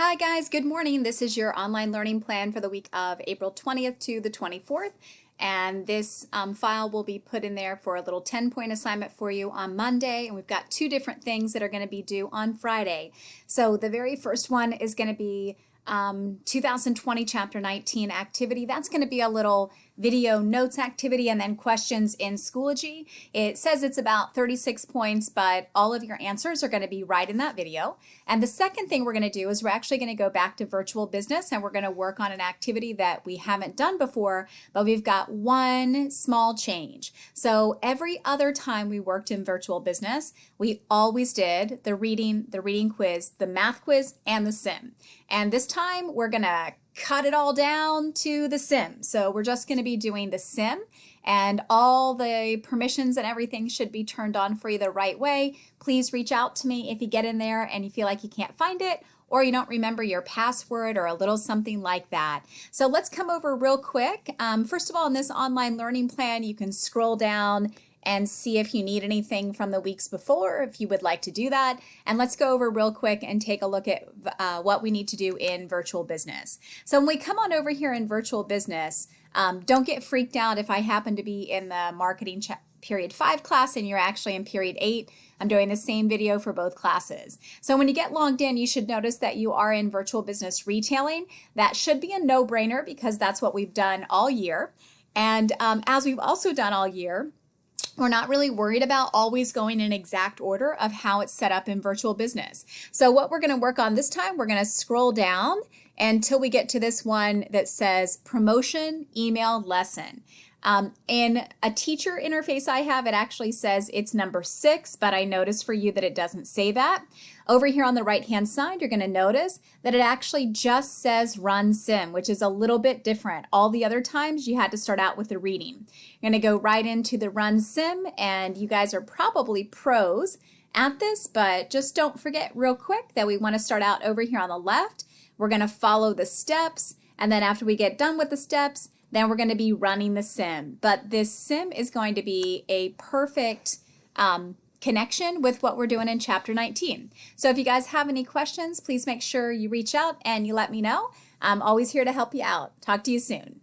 Hi guys, good morning. This is your online learning plan for the week of April 20th to the 24th. And this file will be put in there for a little 10-point assignment for you on Monday. And we've got two different things that are going to be due on Friday. So the very first one is going to be 2020 Chapter 19 activity. That's going to be a little video notes activity and then questions in Schoology. It says it's about 36 points, but all of your answers are going to be right in that video. And the second thing we're going to do is we're actually going to go back to virtual business and we're going to work on an activity that we haven't done before, but we've got one small change. So every other time we worked in virtual business, we always did the reading quiz, the math quiz, and the sim. And this time we're going to cut it all down to the sim. So we're just going to be doing the sim, and all the permissions and everything should be turned on for you the right way. Please reach out to me if you get in there and you feel like you can't find it or you don't remember your password or a little something like that. So let's come over real quick. First of all, in this online learning plan, you can scroll down and see if you need anything from the weeks before, if you would like to do that. And let's go over real quick and take a look at what we need to do in virtual business. So when we come on over here in virtual business, don't get freaked out if I happen to be in the marketing period 5 class and you're actually in period 8. I'm doing the same video for both classes. So when you get logged in, you should notice that you are in virtual business retailing. That should be a no-brainer because that's what we've done all year. And as we've also done all year, we're not really worried about always going in exact order of how it's set up in virtual business. So what we're going to work on this time, we're going to scroll down until we get to this one that says promotion email lesson. In a teacher interface I have, it actually says it's number 6, but I noticed for you that it doesn't say that. Over here on the right hand side, you're going to notice that it actually just says run sim, which is a little bit different. All the other times you had to start out with the reading. You're going to go right into the run sim, and you guys are probably pros at this, but just don't forget real quick that we want to start out over here on the left. We're going to follow the steps, and then after we get done with the steps, then we're going to be running the sim. But this sim is going to be a perfect connection with what we're doing in Chapter 19. So if you guys have any questions, please make sure you reach out and you let me know. I'm always here to help you out. Talk to you soon.